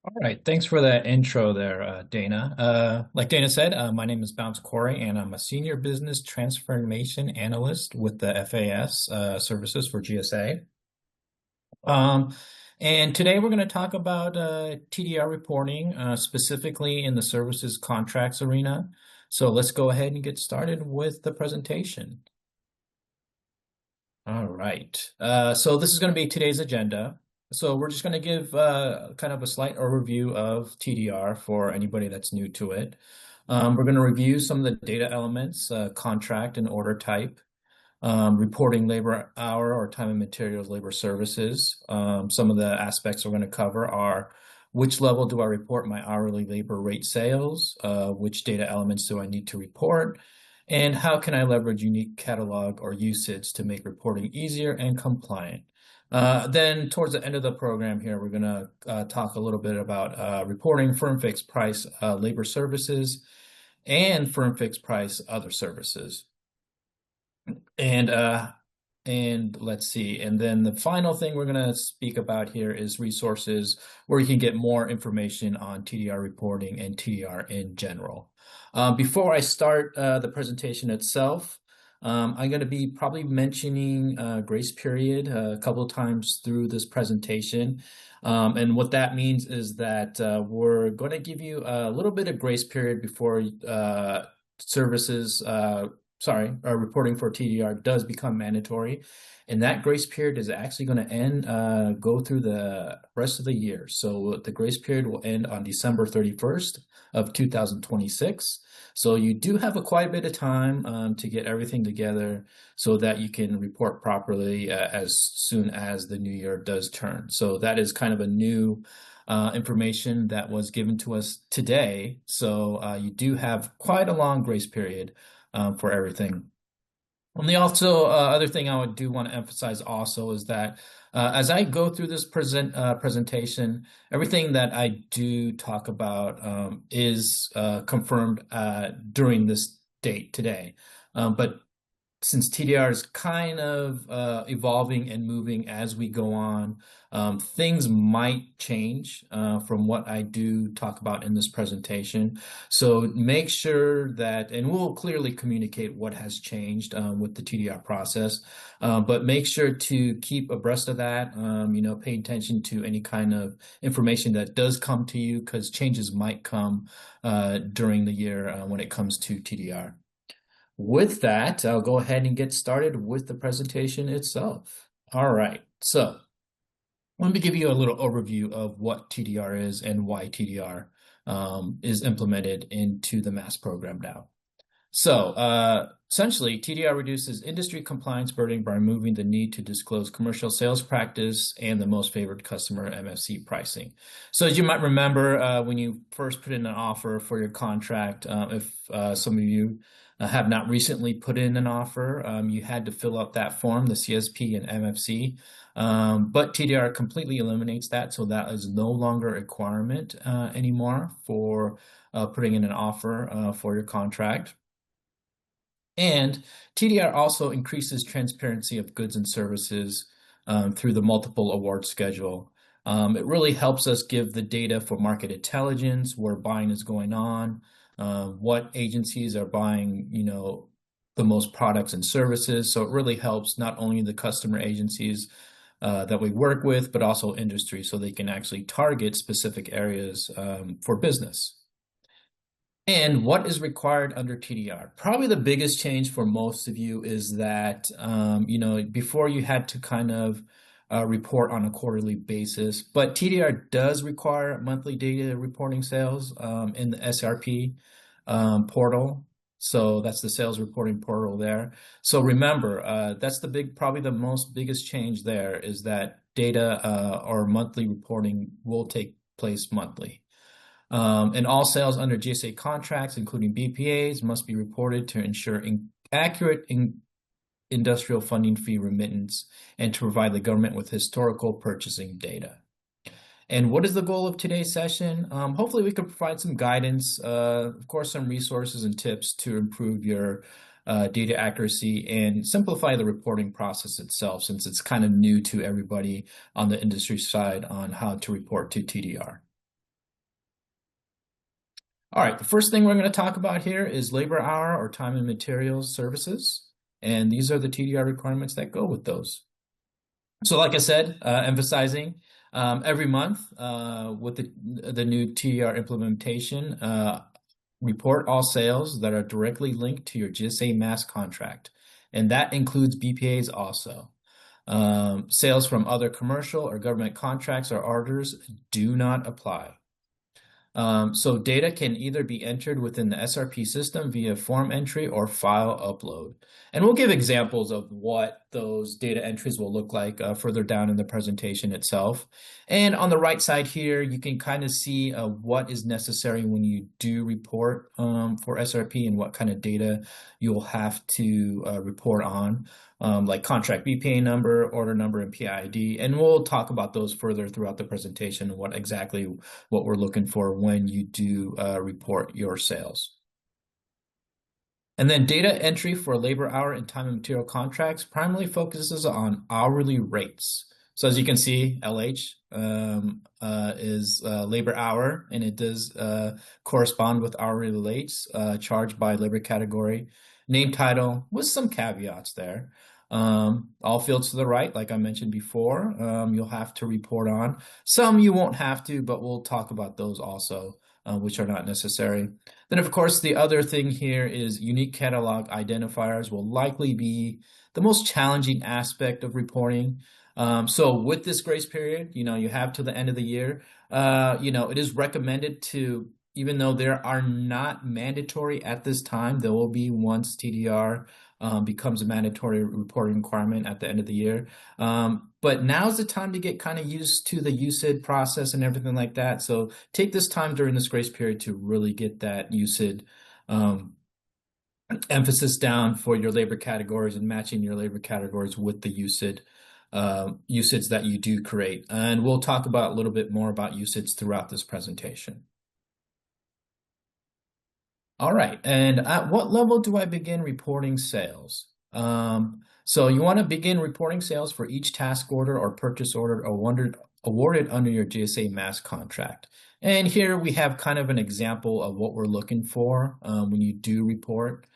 All right, thanks for that intro there, Dana. Like Dana said, my name is Bounce Corey, and I'm a senior business transformation analyst with the FAS services for GSA. Um, and today we're going to talk about TDR reporting, specifically in the services contracts arena. So let's go ahead and get started with the presentation. All right. So this is going to be today's agenda. So we're just going to give kind of a slight overview of TDR for anybody that's new to it. We're going to review some of the data elements, contract and order type, reporting labor hour or time and materials labor services. Some of the aspects we're going to cover are which level do I report my hourly labor rate sales? Which data elements do I need to report? And how can I leverage unique catalog or UCIDs to make reporting easier and compliant? Then towards the end of the program here, we're going to talk a little bit about reporting firm fixed price labor services and firm fixed price other services. And let's see. And then the final thing we're going to speak about here is resources where you can get more information on TDR reporting and TDR in general. Before I start the presentation itself, I'm going to be probably mentioning grace period a couple of times through this presentation. And what that means is that we're going to give you a little bit of grace period before services reporting for TDR does become mandatory. And that grace period is actually going to go through the rest of the year. So the grace period will end on December 31st of 2026. So you do have quite a bit of time to get everything together so that you can report properly as soon as the new year does turn. So that is kind of a new information that was given to us today. So you do have quite a long grace period for everything. And the also other thing I would do want to emphasize also is that as I go through this presentation, everything that I do talk about is confirmed during this date today. But since TDR is kind of evolving and moving as we go on, things might change from what I do talk about in this presentation. So make sure that, and we'll clearly communicate what has changed with the TDR process, but make sure to keep abreast of that, pay attention to any kind of information that does come to you because changes might come during the year when it comes to TDR. With that, I'll go ahead and get started with the presentation itself. All right, so let me give you a little overview of what TDR is and why TDR is implemented into the MAS program now. So essentially, TDR reduces industry compliance burden by removing the need to disclose commercial sales practice and the most favored customer MFC pricing. So as you might remember, when you first put in an offer for your contract, if some of you have not recently put in an offer, you had to fill out that form, the CSP and MFC. But TDR completely eliminates that, so that is no longer a requirement anymore for putting in an offer for your contract. And TDR also increases transparency of goods and services through the multiple award schedule. It really helps us give the data for market intelligence, where buying is going on, what agencies are buying, the most products and services. So it really helps not only the customer agencies that we work with, but also industry, so they can actually target specific areas for business. And what is required under TDR? Probably the biggest change for most of you is that, before you had to kind of report on a quarterly basis, but TDR does require monthly data reporting sales in the SRP portal. So that's the sales reporting portal there. So remember, that's probably the most biggest change there is that data or monthly reporting will take place monthly. And all sales under GSA contracts, including BPAs, must be reported to ensure accurate industrial funding fee remittance and to provide the government with historical purchasing data. And what is the goal of today's session? Hopefully we can provide some guidance, of course, some resources and tips to improve your data accuracy and simplify the reporting process itself, since it's kind of new to everybody on the industry side on how to report to TDR. All right, the first thing we're going to talk about here is labor hour or time and materials services. And these are the TDR requirements that go with those. So like I said, emphasizing every month with the new TDR implementation, report all sales that are directly linked to your GSA mass contract. And that includes BPAs also. Sales from other commercial or government contracts or orders do not apply. So data can either be entered within the SRP system via form entry or file upload. And we'll give examples of what those data entries will look like further down in the presentation itself. And on the right side here, you can kind of see what is necessary when you do report for SRP and what kind of data you'll have to report on. Like contract BPA number, order number, and PID. And we'll talk about those further throughout the presentation, what we're looking for when you do report your sales. And then data entry for labor hour and time and material contracts primarily focuses on hourly rates. So as you can see, LH is labor hour, and it does correspond with hourly rates charged by labor category. Name title with some caveats there. All fields to the right, like I mentioned before, you'll have to report on. Some you won't have to, but we'll talk about those also, which are not necessary. Then, of course, the other thing here is unique catalog identifiers will likely be the most challenging aspect of reporting. So with this grace period, you have till the end of the year, it is recommended to, even though there are not mandatory at this time, there will be once TDR becomes a mandatory reporting requirement at the end of the year. But now's the time to get kind of used to the UCID process and everything like that. So take this time during this grace period to really get that UCID emphasis down for your labor categories and matching your labor categories with the UCIDs that you do create. And we'll talk about a little bit more about UCIDs throughout this presentation. All right, and at what level do I begin reporting sales? So you want to begin reporting sales for each task order or purchase order awarded under your GSA mass contract. And here we have kind of an example of what we're looking for when you do report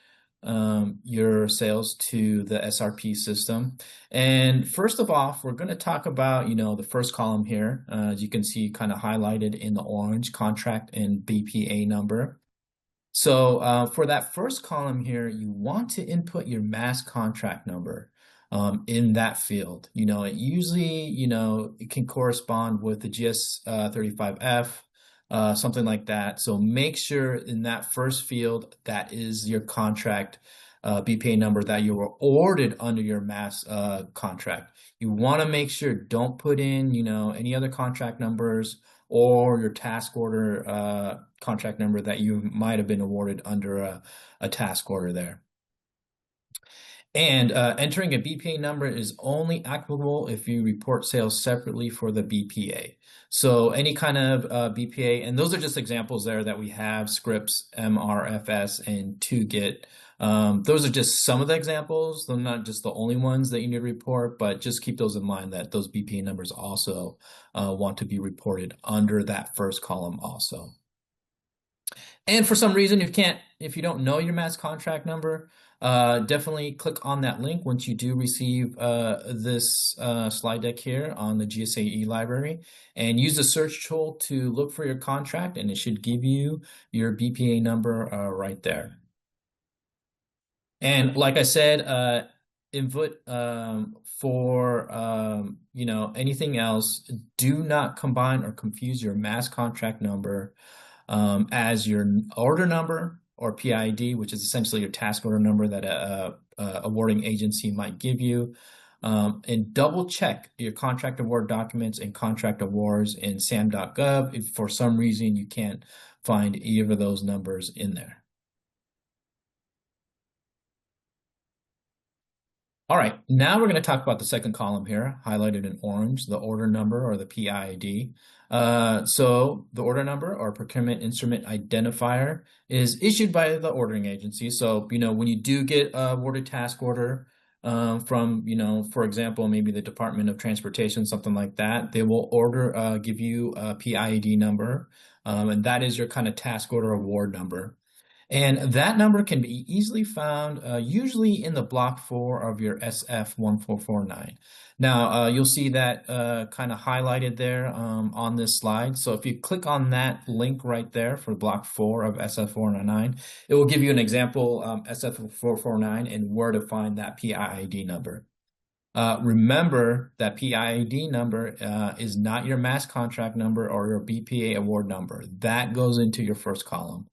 your sales to the SRP system. And first of all, we're going to talk about, the first column here, as you can see kind of highlighted in the orange, contract and BPA number. So for that first column here, you want to input your mass contract number in that field. It usually, it can correspond with the GS35F, something like that. So make sure in that first field, that is your contract BPA number that you were awarded under your mass contract. You want to make sure, don't put in, any other contract numbers or your task order contract number that you might have been awarded under a task order there. And entering a BPA number is only applicable if you report sales separately for the BPA. So any kind of BPA, and those are just examples there that we have, scripts, MRFS, and 2GIT. Those are just some of the examples. They're not just the only ones that you need to report, but just keep those in mind that those BPA numbers also want to be reported under that first column also. And for some reason, if you don't know your mass contract number, definitely click on that link once you do receive this slide deck here on the GSAE library, and use the search tool to look for your contract, and it should give you your BPA number right there. And like I said, input for anything else, do not combine or confuse your mass contract number as your order number or PID, which is essentially your task order number that a awarding agency might give you. And double check your contract award documents and contract awards in sam.gov if for some reason you can't find either of those numbers in there. All right, now we're going to talk about the second column here, highlighted in orange, the order number or the PID. So the order number or procurement instrument identifier is issued by the ordering agency. So, when you do get awarded task order, from, for example, maybe the Department of Transportation, something like that. They will give you a PID number, and that is your kind of task order award number. And that number can be easily found, usually in the block 4 of your SF1449. Now, you'll see that kind of highlighted there on this slide. So if you click on that link right there for block 4 of SF499, it will give you an example SF449 and where to find that PID number. Remember that PID number is not your mass contract number or your BPA award number. That goes into your first column.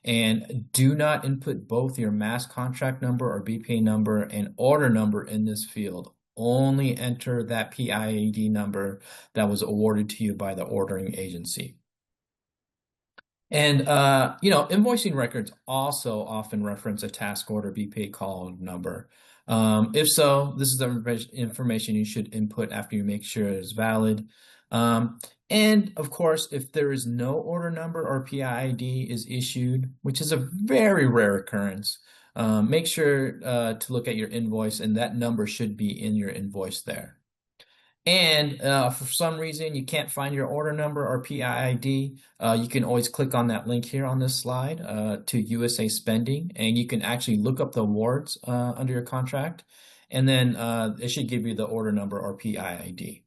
And do not input both your mass contract number or BPA number and order number in this field. Only enter that PID number that was awarded to you by the ordering agency. And, invoicing records also often reference a task order BPA call number. If so, this is the information you should input after you make sure it is valid. And of course, if there is no order number or PID is issued, which is a very rare occurrence, make sure to look at your invoice, and that number should be in your invoice there. And for some reason you can't find your order number or PID, you can always click on that link here on this slide to USA Spending, and you can actually look up the awards under your contract, and then it should give you the order number or PID.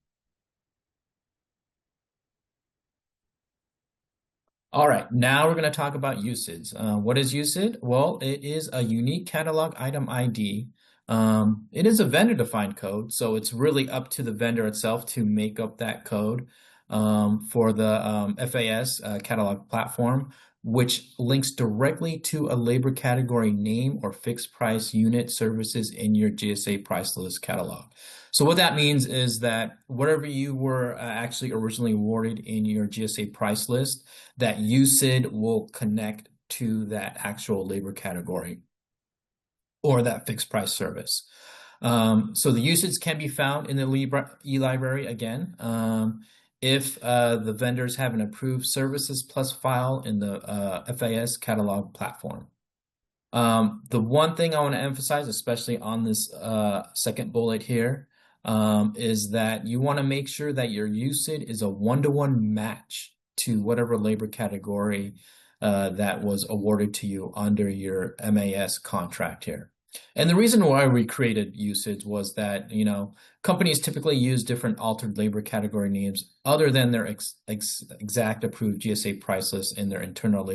All right, now we're going to talk about UCIDs. What is UCID? Well, it is a unique catalog item ID. It is a vendor-defined code, so it's really up to the vendor itself to make up that code for the FAS catalog platform, which links directly to a labor category name or fixed price unit services in your GSA price list catalog. So what that means is that whatever you were actually originally awarded in your GSA price list, that UCID will connect to that actual labor category or that fixed price service. So the UCIDs can be found in the eLibrary again. If the vendors have an approved services plus file in the FAS catalog platform. The one thing I want to emphasize, especially on this second bullet here, is that you want to make sure that your UCID is a one-to-one match to whatever labor category that was awarded to you under your MAS contract here. And the reason why we created UCIDs was that, companies typically use different altered labor category names other than their exact approved GSA price list in their internal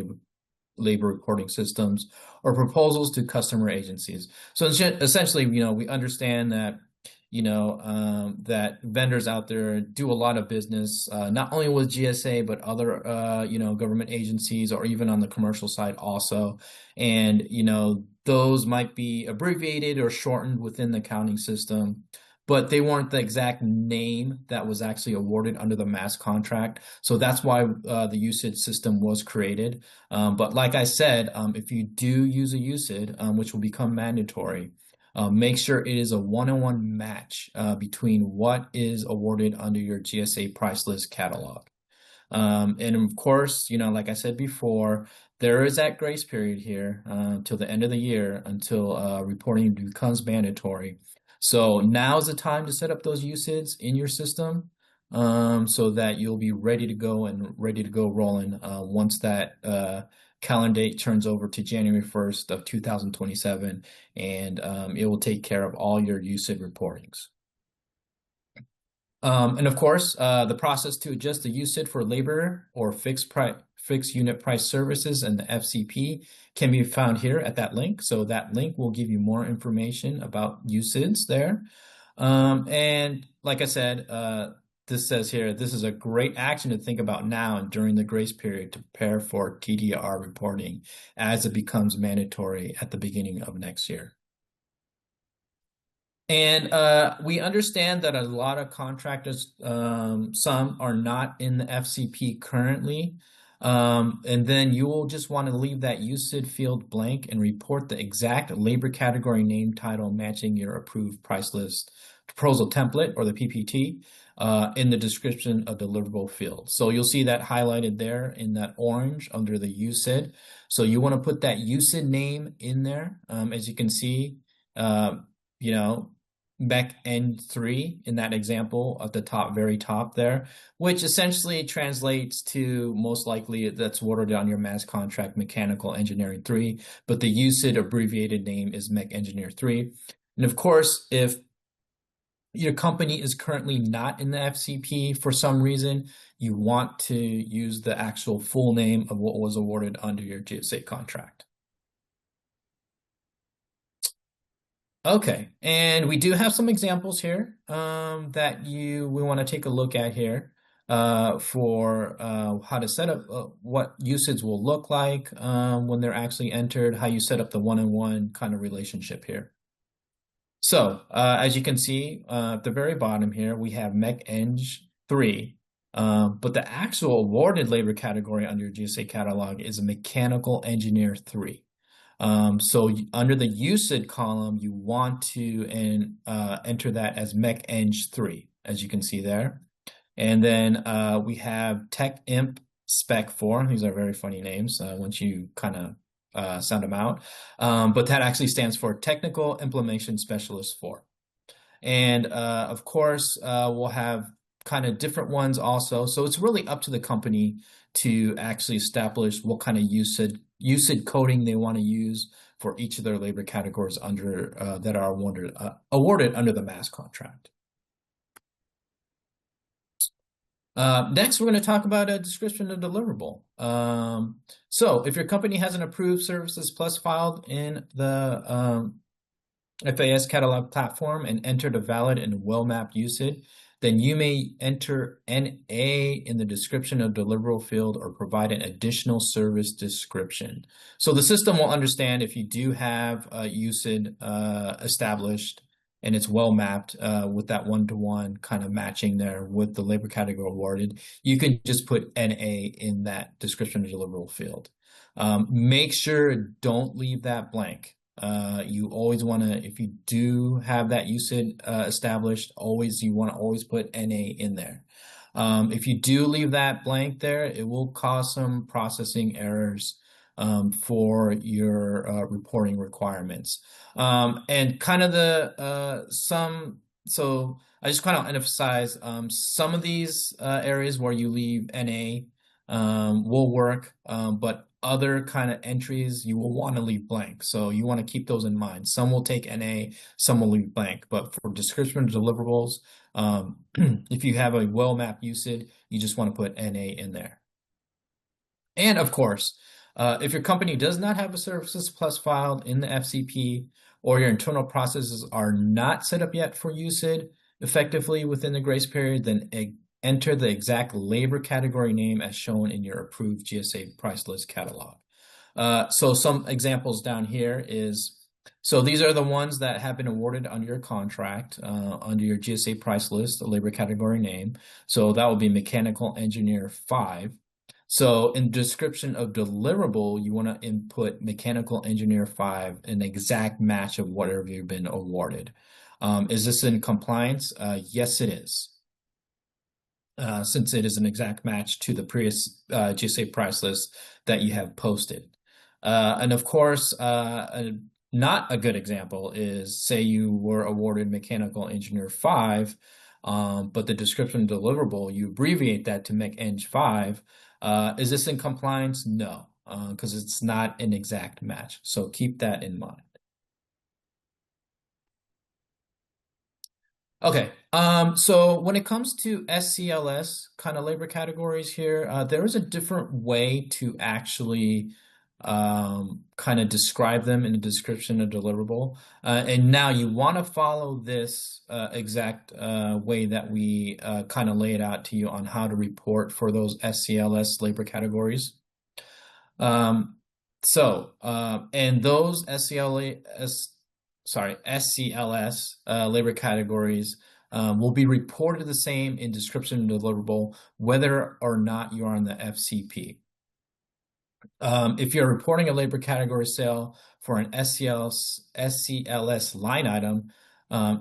labor reporting systems or proposals to customer agencies. So essentially, we understand that that vendors out there do a lot of business, not only with GSA, but other, government agencies or even on the commercial side also. And, those might be abbreviated or shortened within the accounting system, but they weren't the exact name that was actually awarded under the mass contract. So that's why the UCID system was created. But like I said, if you do use a UCID, which will become mandatory, make sure it is a one-on-one match between what is awarded under your GSA price list catalog. And of course, like I said before, there is that grace period here till the end of the year until reporting becomes mandatory. So now's the time to set up those UCIDs in your system so that you'll be ready to go and ready to go rolling once that calendar date turns over to January 1st of 2027, and it will take care of all your UCID reportings. And of course, the process to adjust the UCID for labor or fixed unit price services and the FCP can be found here at that link. So that link will give you more information about UCIDs there. And like I said, this says here, this is a great action to think about now and during the grace period to prepare for TDR reporting as it becomes mandatory at the beginning of next year. And we understand that a lot of contractors, some are not in the FCP currently. And then you will just want to leave that UCID field blank and report the exact labor category name title matching your approved price list proposal template or the PPT in the description of deliverable field. So you'll see that highlighted there in that orange under the UCID. So you want to put that UCID name in there. As you can see, you know, mech N3 in that example at the top, very top there, which essentially translates to most likely that's worded on your mass contract mechanical engineering 3, but the UCID abbreviated name is mech engineer 3. And of course, if your company is currently not in the FCP for some reason, you want to use the actual full name of what was awarded under your GSA contract. Okay, and we do have some examples here that we want to take a look at here for how to set up what usage will look like when they're actually entered, how you set up the one-on-one kind of relationship here. So as you can see at the very bottom here, we have Mech Eng 3, but the actual awarded labor category under your GSA catalog is a Mechanical Engineer 3. So under the UCID column, you want to enter that as Mech Eng 3, as you can see there. And then we have Tech Imp Spec 4. These are very funny names once you kind of sound them out. But that actually stands for Technical Implementation Specialist 4. And of course, we'll have kind of different ones also. So it's really up to the company to actually establish what kind of UCID coding they want to use for each of their labor categories under that are awarded under the mass contract. Next, we're going to talk about a description of deliverable. So if your company has an approved services plus filed in the FAS catalog platform and entered a valid and well-mapped UCID, then you may enter NA in the description of deliverable field or provide an additional service description. So the system will understand if you do have a UCID established and it's well mapped with that one-to-one kind of matching there with the labor category awarded, you can just put NA in that description of deliverable field. Make sure don't leave that blank. You always want to, if you do have that UCID established, you want to always put NA in there. If you do leave that blank there, it will cause some processing errors for your reporting requirements. And kind of so I just kind of emphasize some of these areas where you leave NA will work, but other kind of entries you will want to leave blank. So you want to keep those in mind. Some will take NA, some will leave blank. But for description of deliverables, if you have a well-mapped UCID, you just want to put NA in there. And of course, if your company does not have a services plus filed in the FCP or your internal processes are not set up yet for UCID effectively within the grace period, then enter the exact labor category name as shown in your approved GSA price list catalog. So some examples down here so these are the ones that have been awarded under your contract, under your GSA price list, the labor category name. So that will be Mechanical Engineer 5. So in description of deliverable, you want to input Mechanical Engineer 5, an exact match of whatever you've been awarded. Is this in compliance? Yes, it is. Since it is an exact match to the previous GSA price list that you have posted. And of course, not a good example is, say you were awarded Mechanical Engineer 5, but the description deliverable, you abbreviate that to Mech Eng 5. Is this in compliance? No, because it's not an exact match. So keep that in mind. Okay, so when it comes to SCLS kind of labor categories here, there is a different way to actually kind of describe them in the description of deliverable. And now you want to follow this exact way that we kind of lay it out to you on how to report for those SCLS labor categories. And those SCLS labor categories will be reported the same in description and deliverable, whether or not you're on the FCP. If you're reporting a labor category sale for an SCLS line item,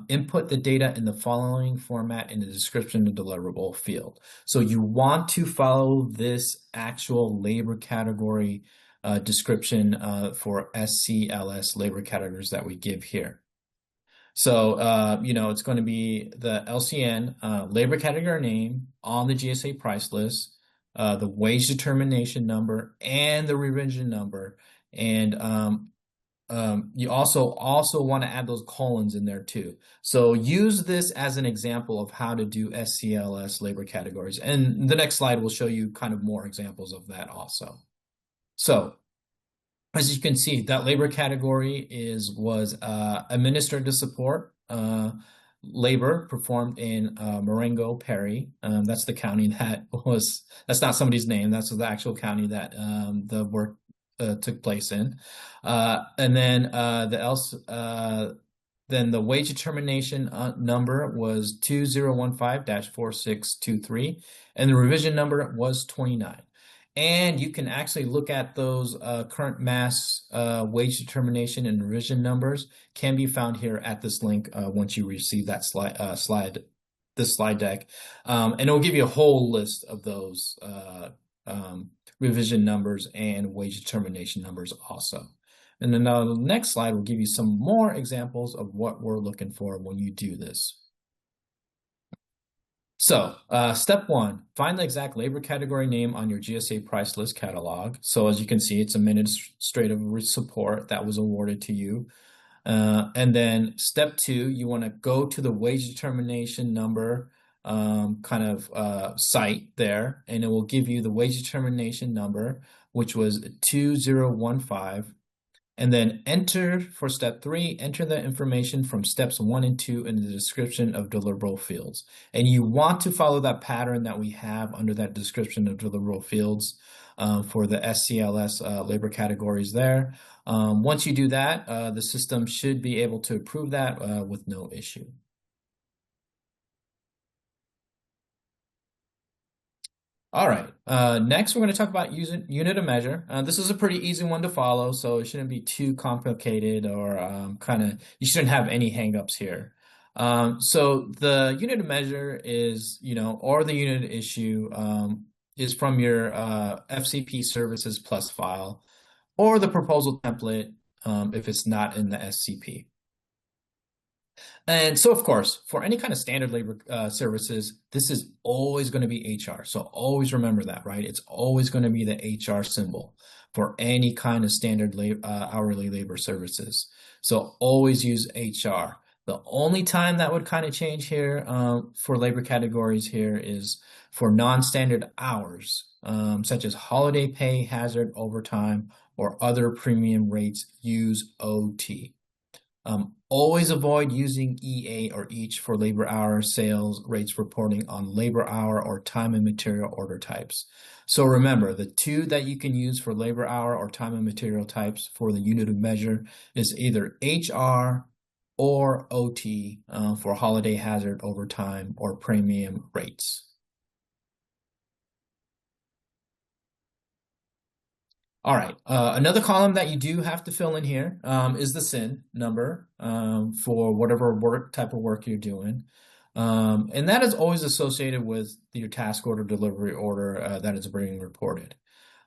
input the data in the following format in the description and deliverable field. So you want to follow this actual labor category description for SCLS labor categories that we give here. So, it's going to be the LCN, labor category name on the GSA price list, the wage determination number, and the revision number. And you also want to add those colons in there too. So use this as an example of how to do SCLS labor categories. And the next slide will show you kind of more examples of that also. So as you can see, that labor category was administrative support labor performed in Marengo, Perry. That's the county that's not somebody's name. That's the actual county that the work took place in. And then then the wage determination number was 2015-4623, and the revision number was 29. And you can actually look at those current mass wage determination and revision numbers can be found here at this link once you receive that this slide deck. And it will give you a whole list of those revision numbers and wage determination numbers also. And then the next slide will give you some more examples of what we're looking for when you do this. So, step one, find the exact labor category name on your GSA price list catalog. So as you can see, it's administrative support that was awarded to you. And then step two, you want to go to the wage determination number site there, and it will give you the wage determination number, which was 2015. And then for step three, enter the information from steps 1 and 2 in the description of deliverable fields. And you want to follow that pattern that we have under that description of deliverable fields for the SCLS labor categories there. Once you do that, the system should be able to approve that with no issue. All right. Next, we're going to talk about unit of measure. This is a pretty easy one to follow, so it shouldn't be too complicated or you shouldn't have any hangups here. So the unit of measure is, or the unit issue is from your FCP services plus file or the proposal template if it's not in the SCP. And so, of course, for any kind of standard labor services, this is always going to be HR. So always remember that, right? It's always going to be the HR symbol for any kind of standard hourly labor services. So always use HR. The only time that would kind of change here for labor categories here is for non-standard hours, such as holiday pay, hazard, overtime, or other premium rates, use OT. Always avoid using EA or each for labor hour sales rates reporting on labor hour or time and material order types. So remember, the two that you can use for labor hour or time and material types for the unit of measure is either HR or OT for holiday hazard, overtime, or premium rates. All right, another column that you do have to fill in here is the SIN number for whatever type of work you're doing. And that is always associated with your task order, delivery order that is being reported.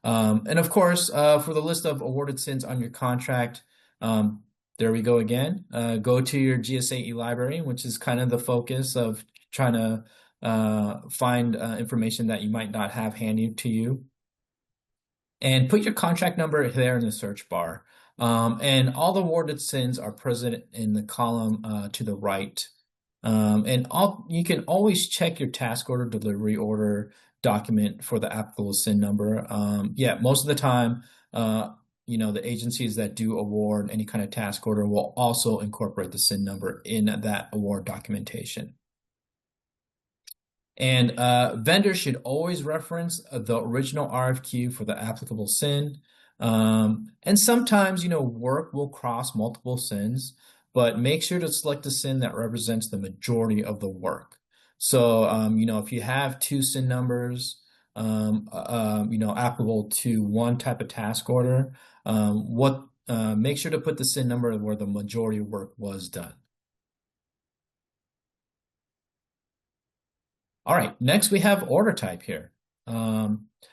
And of course, for the list of awarded SINs on your contract, there we go again. Go to your GSA library, which is kind of the focus of trying to find information that you might not have handy to you. And put your contract number there in the search bar. And all the awarded SINs are present in the column to the right. And you can always check your task order, delivery order document for the applicable SIN number. Most of the time, the agencies that do award any kind of task order will also incorporate the SIN number in that award documentation. And vendors should always reference the original RFQ for the applicable SIN. And sometimes, work will cross multiple SINs, but make sure to select a SIN that represents the majority of the work. So, if you have two SIN numbers, applicable to one type of task order, make sure to put the SIN number where the majority of work was done. All right, next we have order type here.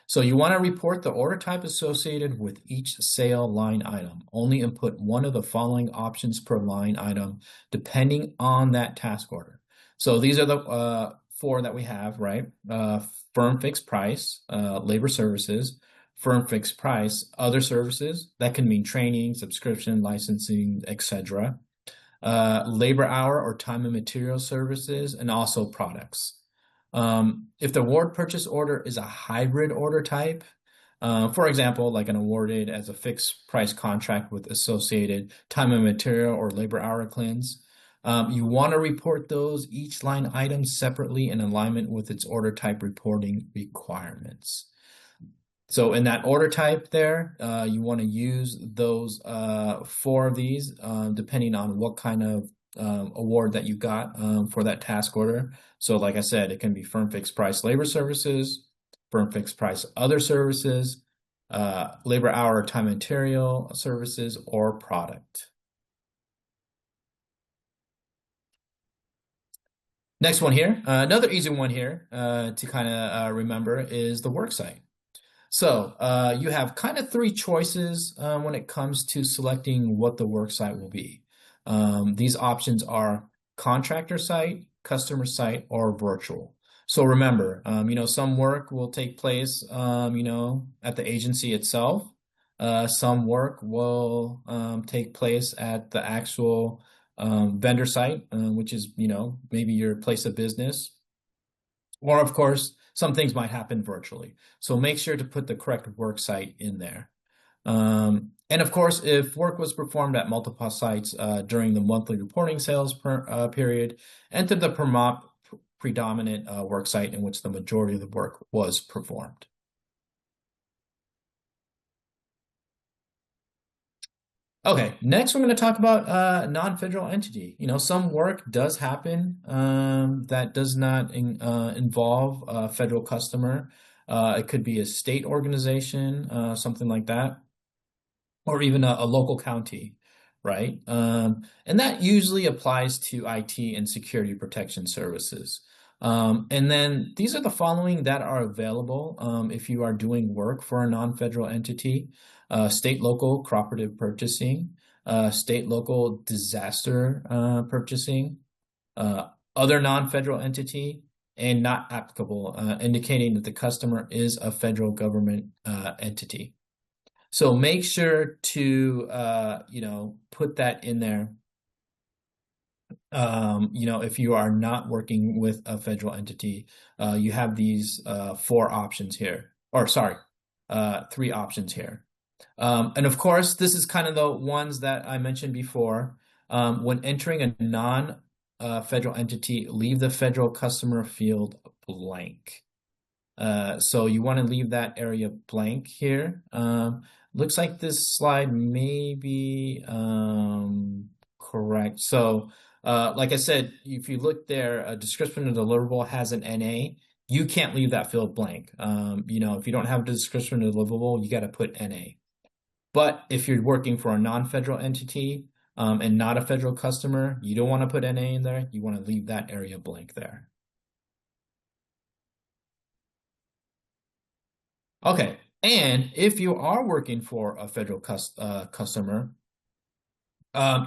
So you want to report the order type associated with each sale line item. Only input one of the following options per line item, depending on that task order. So these are the four that we have, right? Firm fixed price, labor services, firm fixed price, other services. That can mean training, subscription, licensing, etc. Labor hour or time and material services, and also products. If the award purchase order is a hybrid order type, for example, like an awarded as a fixed price contract with associated time and material or labor hour claims, you want to report those each line item separately in alignment with its order type reporting requirements. So in that order type there, you want to use those four of these, depending on what kind of award that you got for that task order. So like I said, it can be firm fixed price labor services, firm fixed price other services, labor hour time and material services, or product. Next one here, another easy one here to kind of remember is the work site. So you have kind of three choices when it comes to selecting what the work site will be. These options are contractor site, customer site, or virtual. So remember, some work will take place, at the agency itself. Some work will take place at the actual vendor site, which is, maybe your place of business. Or, of course, some things might happen virtually. So make sure to put the correct work site in there. And of course, if work was performed at multiple sites during the monthly reporting sales period, enter the predominant work site in which the majority of the work was performed. Okay, next we're going to talk about non-federal entity. Some work does happen that does not involve a federal customer. It could be a state organization, something like that, or even a local county, right? And that usually applies to IT and security protection services. And then these are the following that are available if you are doing work for a non-federal entity: state, local cooperative purchasing, state, local disaster purchasing, other non-federal entity, and not applicable, indicating that the customer is a federal government entity. So make sure to, put that in there. If you are not working with a federal entity, you have these four options here, or sorry, three options here. And of course, this is kind of the ones that I mentioned before. When entering a non-federal entity, leave the federal customer field blank. So you want to leave that area blank here. Looks like this slide may be correct. So like I said, if you look there, a description of deliverable has an NA. You can't leave that field blank. If you don't have a description of deliverable, you got to put NA. But if you're working for a non-federal entity and not a federal customer, you don't want to put NA in there. You want to leave that area blank there. Okay, and if you are working for a federal customer,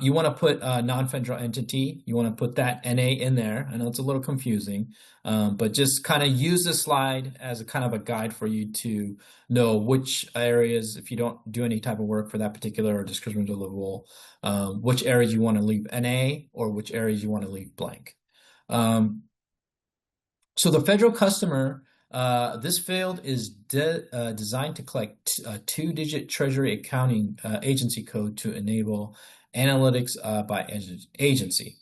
you want to put a non-federal entity. You want to put that NA in there. I know it's a little confusing, but just kind of use this slide as a kind of a guide for you to know which areas, if you don't do any type of work for that particular description deliverable, which areas you want to leave NA or which areas you want to leave blank. So the federal customer, this field is designed to collect a two-digit Treasury accounting agency code to enable analytics by agency.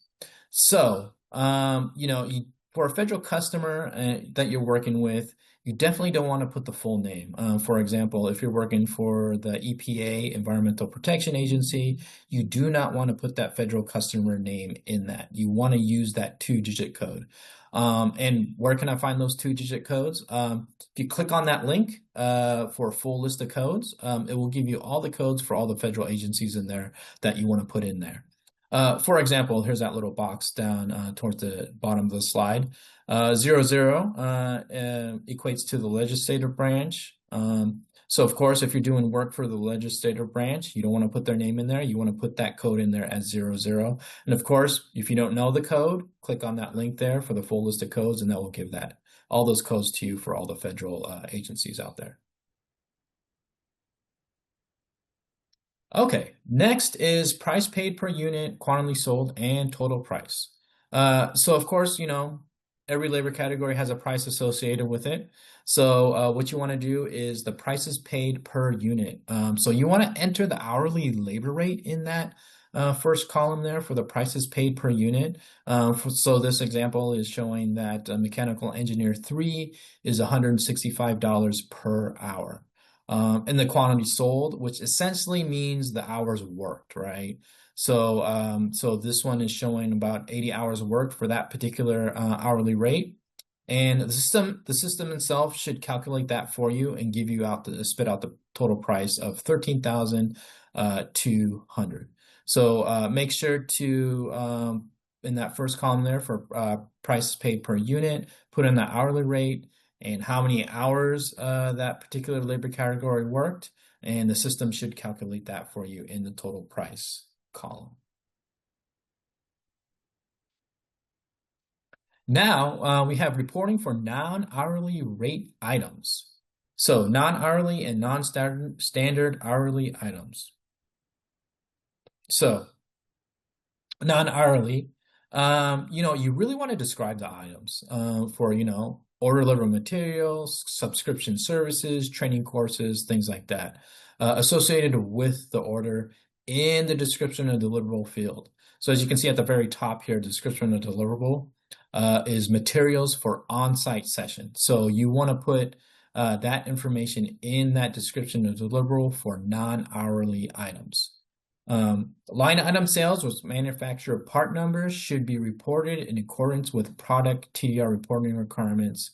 So, for a federal customer that you're working with, you definitely don't want to put the full name. For example, if you're working for the EPA, Environmental Protection Agency, you do not want to put that federal customer name in that. You want to use that two-digit code. And where can I find those two-digit codes? If you click on that link for a full list of codes, it will give you all the codes for all the federal agencies in there that you want to put in there. For example, here's that little box down towards the bottom of the slide. 00 equates to the legislative branch. So of course, if you're doing work for the legislative branch, you don't want to put their name in there. You want to put that code in there as 00. And of course, if you don't know the code, click on that link there for the full list of codes, and that will give that all those codes to you for all the federal agencies out there. Okay, next is price paid per unit, quantity sold, and total price. So of course, every labor category has a price associated with it. So what you want to do is the prices paid per unit. So you want to enter the hourly labor rate in that first column there for the prices paid per unit. So this example is showing that mechanical engineer 3 is $165 per hour. And the quantity sold, which essentially means the hours worked, right? So this one is showing about 80 hours worked for that particular hourly rate. And the system itself should calculate that for you and give you spit out the total price of 13,200. So make sure to in that first column there for price paid per unit, put in the hourly rate and how many hours that particular labor category worked, and the system should calculate that for you in the total price column. Now we have reporting for non-hourly rate items. So non-hourly and non-standard hourly items. So non-hourly, you really want to describe the items for, order level materials, subscription services, training courses, things like that, associated with the order in the description of deliverable field. So as you can see at the very top here, description of deliverable is materials for on-site session. So you want to put that information in that description of deliverable for non-hourly items. Line item sales with manufacturer part numbers should be reported in accordance with product TDR reporting requirements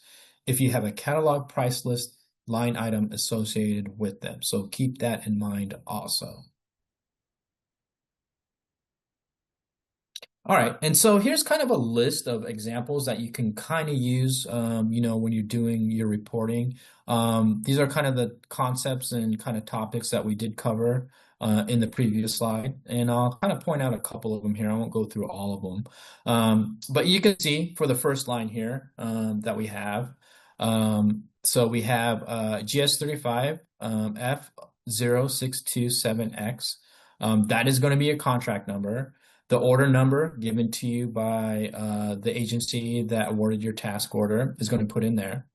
if you have a catalog price list line item associated with them. So keep that in mind also. All right, and so here's kind of a list of examples that you can kind of use, when you're doing your reporting. These are kind of the concepts and kind of topics that we did cover in the previous slide, and I'll kind of point out a couple of them here. I won't go through all of them, but you can see for the first line here that we have. So we have GS35 F0627X. That is going to be a contract number. The order number given to you by the agency that awarded your task order is going to put in there.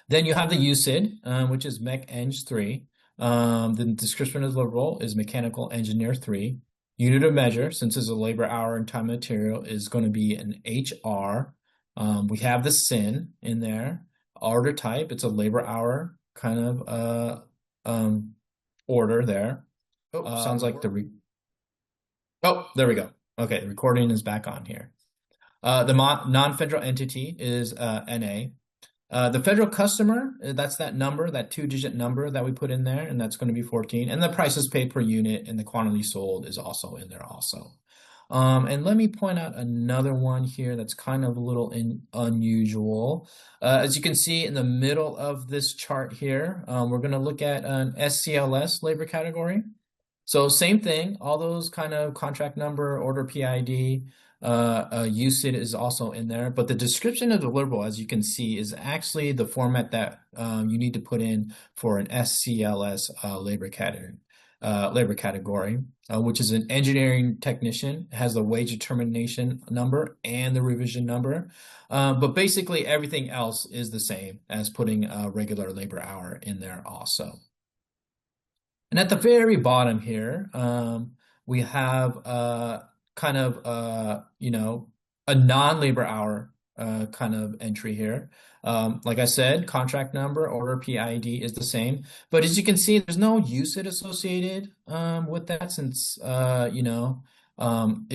Then you have the UCID, which is Mech Eng 3. The description of the role is Mechanical Engineer 3. Unit of measure, since it's a labor hour and time material, is going to be an HR. We have the SIN in there. Order type, it's a labor hour kind of order there. Oh, sounds like oh, there we go. Okay, the recording is back on here. The non-federal entity is NA. The federal customer, that's that number, that 2-digit number that we put in there, and that's going to be 14. And the prices paid per unit and the quantity sold is also in there also. And let me point out another one here that's kind of a little unusual. As you can see in the middle of this chart here, we're going to look at an SCLS labor category. So same thing, all those kind of contract number, order PID, UCID is also in there, but the description of deliverable, as you can see, is actually the format that you need to put in for an SCLS labor category, which is an engineering technician, has the wage determination number and the revision number. But basically everything else is the same as putting a regular labor hour in there also. And at the very bottom here, we have kind of a non-labor hour kind of entry here. Like I said, contract number, order PID is the same, but as you can see, there's no UCID associated with that since it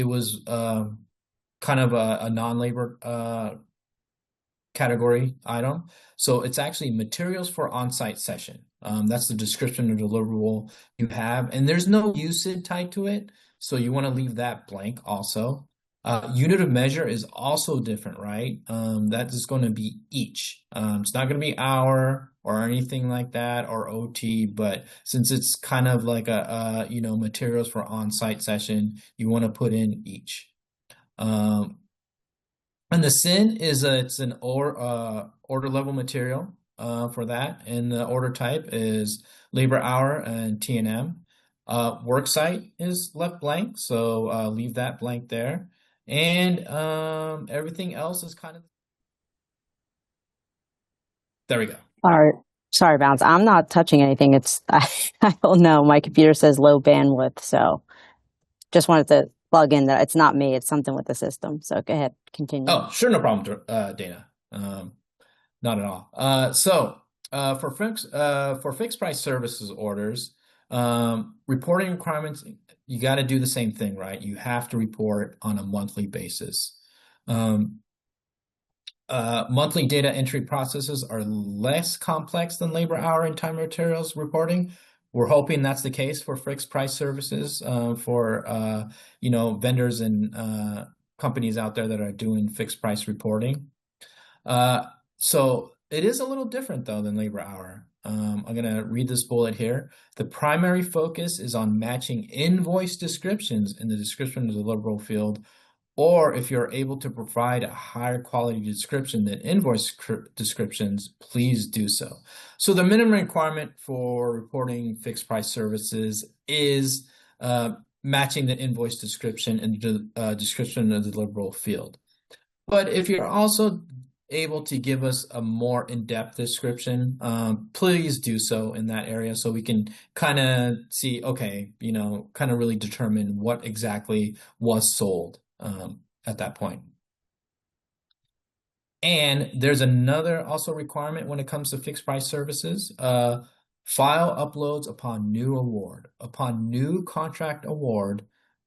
was kind of a non-labor category item. So it's actually materials for on-site session. That's the description of deliverable you have, and there's no UCID tied to it. So you want to leave that blank also. Unit of measure is also different, right? That is going to be each. It's not going to be hour or anything like that or OT, but since it's kind of like materials for on-site session, you want to put in each. And the SIN is it's an order level material for that, and the order type is labor hour and T&M. Work site is left blank, so leave that blank there. And everything else is kind of there we go. Sorry, sorry, Bounce. I'm not touching anything. I don't know. My computer says low bandwidth, so just wanted to plug in that it's not me. It's something with the system. So go ahead, continue. Oh, sure, no problem, Dana. Not at all. For fixed price services orders, reporting requirements, you got to do the same thing, right? You have to report on a monthly basis. Monthly data entry processes are less complex than labor hour and time and materials reporting. We're hoping that's the case for fixed price services for vendors and companies out there that are doing fixed price reporting. So it is a little different though than labor hour. I'm going to read this bullet here. The primary focus is on matching invoice descriptions in the description of the deliverable field, or if you're able to provide a higher quality description than invoice descriptions, please do so. So the minimum requirement for reporting fixed price services is matching the invoice description and the description of the deliverable field. But if you're also able to give us a more in-depth description, please do so in that area so we can kind of see, okay, kind of really determine what exactly was sold at that point. And there's another also requirement when it comes to fixed price services. File uploads upon new award. Upon new contract award,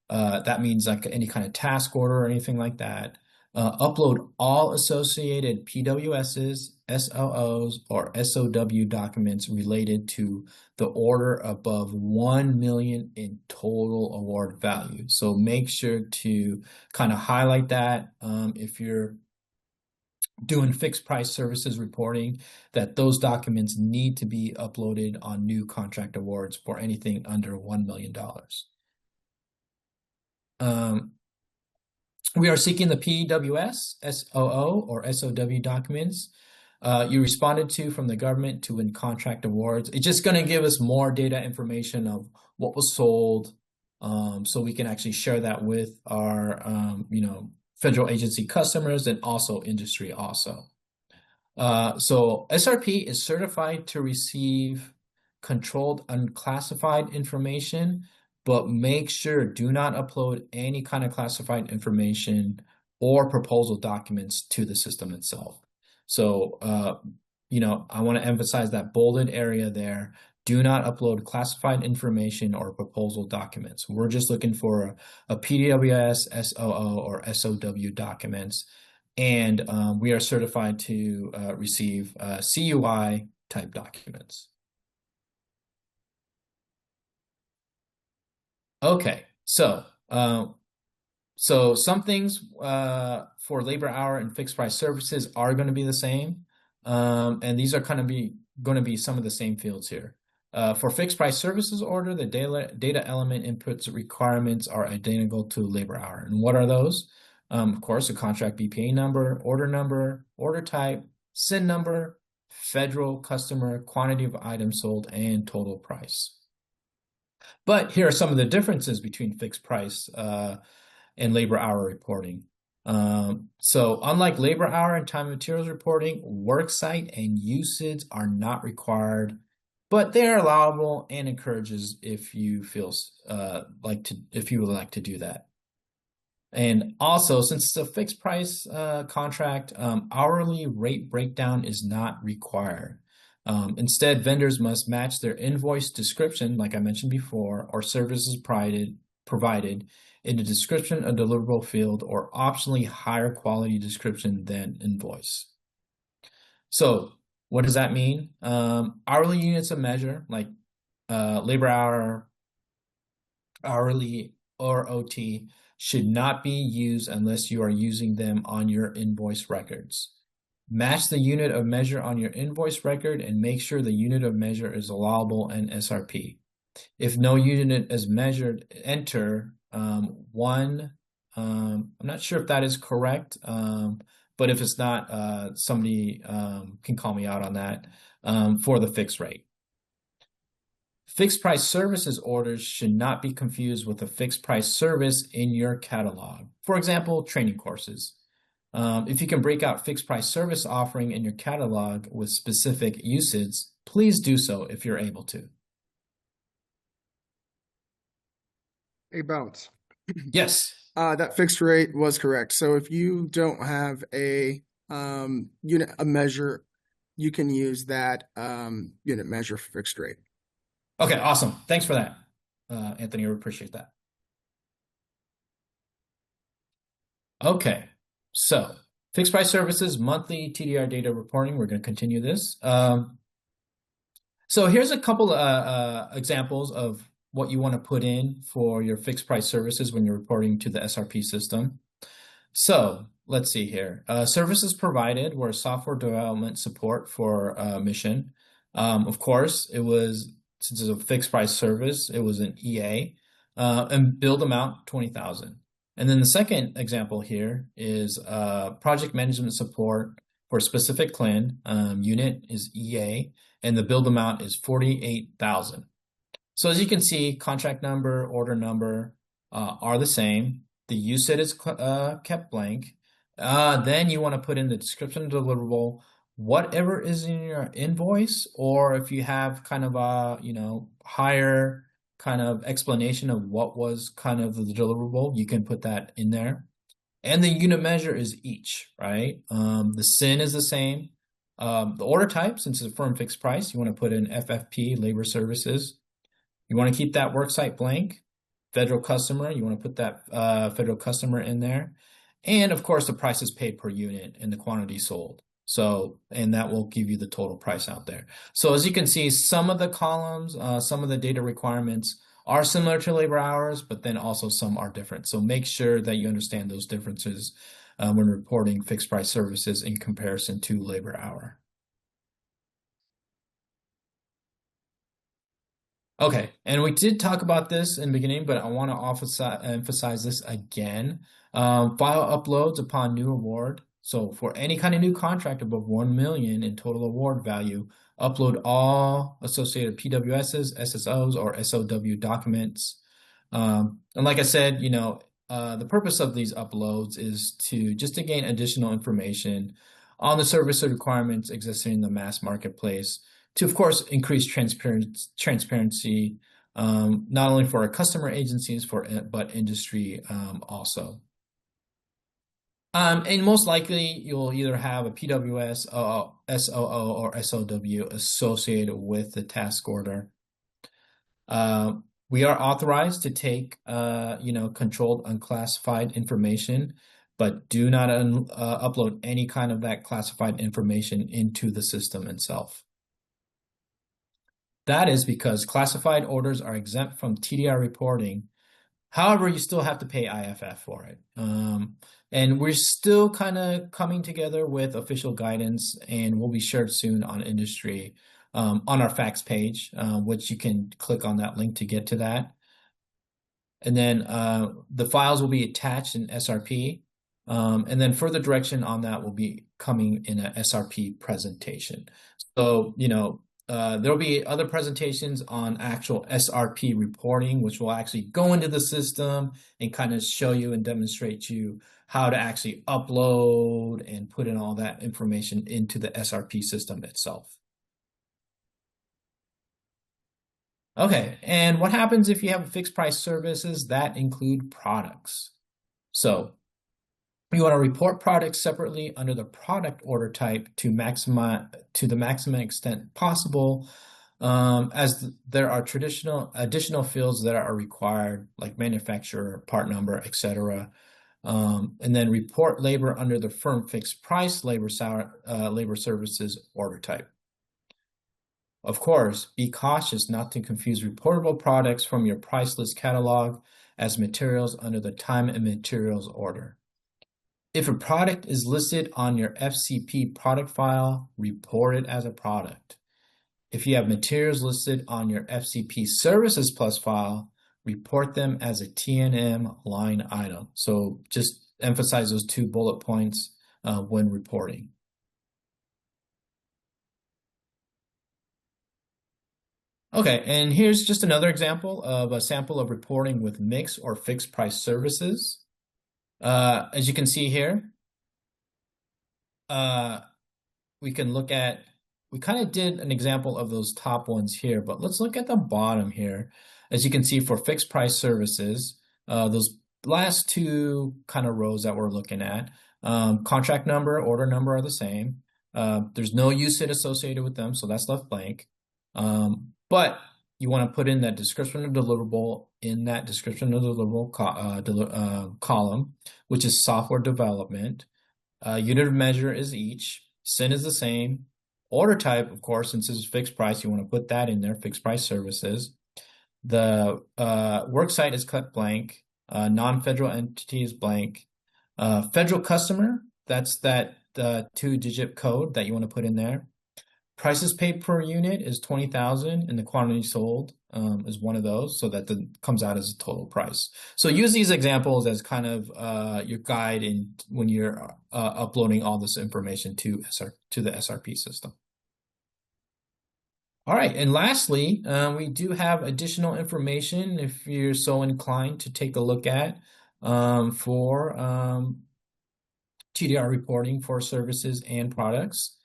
that means like any kind of task order or anything like that. Upload all associated PWSs, SOOs, or SOW documents related to the order above 1 million in total award value. So make sure to kind of highlight that if you're doing fixed price services reporting, that those documents need to be uploaded on new contract awards for anything under $1 million. We are seeking the PWS, SOO, or SOW documents you responded to from the government to win contract awards. It's just going to give us more data information of what was sold, so we can actually share that with our, federal agency customers and also industry also. So SRP is certified to receive controlled unclassified information, but make sure do not upload any kind of classified information or proposal documents to the system itself. So, I want to emphasize that bolded area there. Do not upload classified information or proposal documents. We're just looking for a PWS, SOO, or SOW documents. And we are certified to receive CUI type documents. Okay, so some things for labor hour and fixed price services are going to be the same, and these are going to be some of the same fields here. For fixed price services order, the data element inputs requirements are identical to labor hour. And what are those? Of course, a contract BPA number, order type, SIN number, federal customer, quantity of items sold, and total price. But here are some of the differences between fixed price and labor hour reporting. So unlike labor hour and time and materials reporting, worksite and UCIDs are not required, but they are allowable and encourages if you feel if you would like to do that. And also, since it's a fixed price contract, hourly rate breakdown is not required. Instead, vendors must match their invoice description, like I mentioned before, or services provided in the description of deliverable field, or optionally higher quality description than invoice. So what does that mean? Hourly units of measure, like labor hour, hourly or OT should not be used unless you are using them on your invoice records. Match the unit of measure on your invoice record and make sure the unit of measure is allowable in SRP. If no unit is measured, enter one. I'm not sure if that is correct, but if it's not, somebody can call me out on that for the fixed rate. Fixed price services orders should not be confused with a fixed price service in your catalog. For example, training courses. If you can break out fixed price service offering in your catalog with specific UCIDs, please do so if you're able to. Hey, Bounce. Yes. That fixed rate was correct. So if you don't have a unit of measure, you can use that unit measure for fixed rate. Okay, awesome. Thanks for that, Anthony. I appreciate that. Okay, so fixed price services, monthly TDR data reporting. We're going to continue this. So here's a couple examples of what you want to put in for your fixed price services when you're reporting to the SRP system. So let's see here. Services provided were software development support for mission. Of course, it was, since it's a fixed price service, it was an EA, and billed amount 20,000. And then the second example here is project management support for a specific CLIN. Unit is EA, and the billed amount is 48,000. So as you can see, contract number, order number are the same. The UCID is kept blank. Then you want to put in the description of deliverable, whatever is in your invoice, or if you have kind of a, higher kind of explanation of what was kind of the deliverable, you can put that in there. And the unit measure is each, right? The SIN is the same. The order type, since it's a firm fixed price, you want to put in FFP, labor services. You want to keep that worksite blank. Federal customer, you want to put that federal customer in there. And of course, the price is paid per unit and the quantity sold. So, and that will give you the total price out there. So as you can see, some of the columns, some of the data requirements are similar to labor hours, but then also some are different. So make sure that you understand those differences when reporting fixed price services in comparison to labor hour. Okay, and we did talk about this in the beginning, but I want to emphasize this again. File uploads upon new award. So for any kind of new contract above 1 million in total award value, upload all associated PWSs, SSOs, or SOW documents. And like I said, the purpose of these uploads is to gain additional information on the service requirements existing in the mass marketplace, to, of course, increase transparency, not only for our customer agencies, but industry also. And most likely, you'll either have a PWS, SOO, or SOW associated with the task order. We are authorized to take, controlled unclassified information, but do not upload any kind of that classified information into the system itself. That is because classified orders are exempt from TDR reporting. However, you still have to pay IFF for it. And we're still kind of coming together with official guidance, and will be shared soon on industry on our facts page, which you can click on that link to get to that. And then the files will be attached in SRP. And then further direction on that will be coming in an SRP presentation. So, there'll be other presentations on actual SRP reporting, which will actually go into the system and kind of show you and demonstrate you how to actually upload and put in all that information into the SRP system itself. Okay, and what happens if you have fixed price services that include products? So you want to report products separately under the product order type to the maximum extent possible, as there are additional fields that are required, like manufacturer, part number, etc. And then report labor under the firm fixed price labor services order type. Of course, be cautious not to confuse reportable products from your price list catalog, as materials under the time and materials order. If a product is listed on your FCP product file, report it as a product. If you have materials listed on your FCP Services Plus file, report them as a T&M line item. So just emphasize those 2 bullet points when reporting. Okay, and here's just another example of a sample of reporting with mixed or fixed price services. As you can see here, we can look at, we kind of did an example of those top ones here, but let's look at the bottom here. As you can see, for fixed price services, those last 2 kind of rows that we're looking at, contract number, order number are the same. There's no UCID associated with them, so that's left blank. But you want to put in that description of deliverable in that description of deliverable column, which is software development. Unit of measure is each. SIN is the same. Order type, of course, since this is fixed price, you want to put that in there, fixed price services. The work site is cut blank. Non-federal entity is blank. Federal customer, that's that 2-digit code that you want to put in there. Prices paid per unit is 20,000, and the quantity sold is one of those, so that comes out as a total price. So use these examples as kind of your guide when you're uploading all this information to the SRP system. All right, and lastly, we do have additional information if you're so inclined to take a look at for TDR reporting for services and products.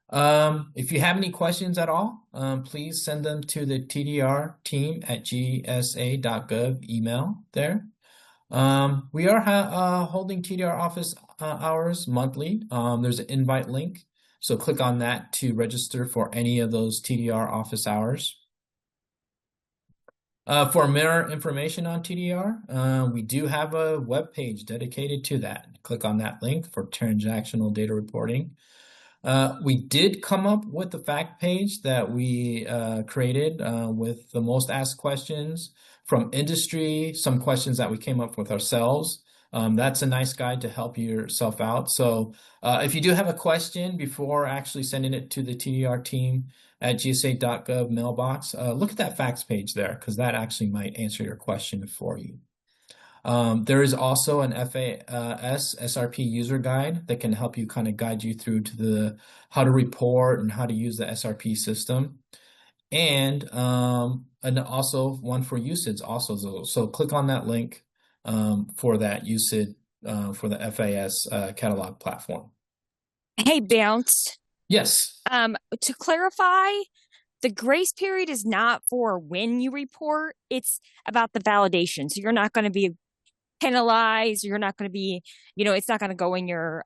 If you have any questions at all, please send them to the TDR team at gsa.gov email there. We are holding TDR office hours monthly. There's an invite link, so click on that to register for any of those TDR office hours. For more information on TDR, we do have a web page dedicated to that. Click on that link for transactional data reporting. We did come up with the fact page that we created with the most asked questions from industry, some questions that we came up with ourselves. That's a nice guide to help yourself out. So if you do have a question before actually sending it to the TDR team at gsa.gov mailbox, look at that facts page there, because that actually might answer your question for you. There is also an FAS SRP user guide that can help you kind of guide you through to how to report and how to use the SRP system. And also one for UCIDs also. So click on that link for that UCID for the FAS catalog platform. Hey, Bounce. Yes. To clarify, the grace period is not for when you report, it's about the validation. So you're not going to be penalized. You're not going to be, it's not going to go in your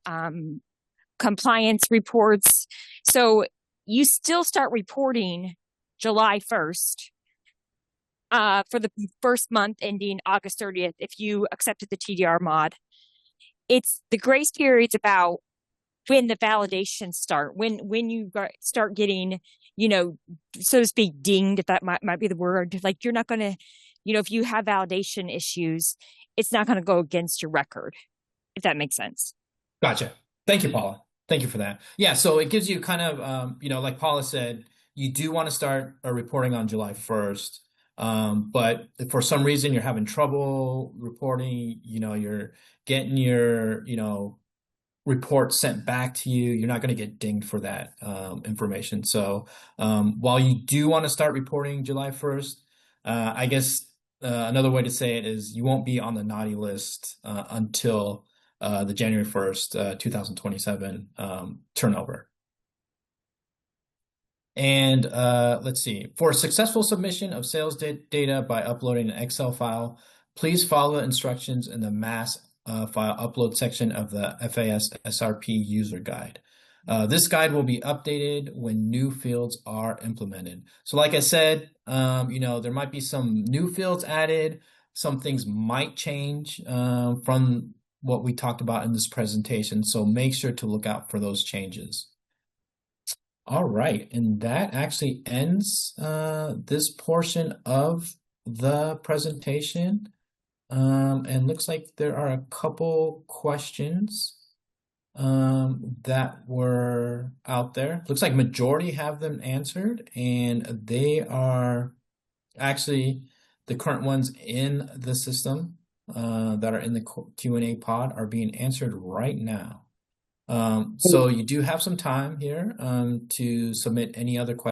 compliance reports. So you still start reporting July 1st for the first month ending August 30th if you accepted the TDR mod. It's the grace period's about when the validations start, when you start getting, so to speak, dinged, if that might be the word. Like, you're not going to, if you have validation issues, it's not going to go against your record, if that makes sense. Gotcha. Thank you, Paula. Thank you for that. Yeah, so it gives you kind of, like Paula said, you do want to start reporting on July 1st. But if for some reason you're having trouble reporting, you're getting your, report sent back to you, you're not going to get dinged for that information. So while you do want to start reporting July 1st, I guess another way to say it is you won't be on the naughty list until the January 1st, 2027 turnover. And let's see, for a successful submission of sales data by uploading an Excel file, please follow the instructions in the mass file upload section of the FAS SRP user guide. This guide will be updated when new fields are implemented. So like I said, there might be some new fields added. Some things might change from what we talked about in this presentation. So make sure to look out for those changes. All right, and that actually ends this portion of the presentation. And looks like there are a couple questions that were out there. Looks like majority have them answered, and they are actually the current ones in the system that are in the Q&A pod are being answered right now. So you do have some time here to submit any other questions.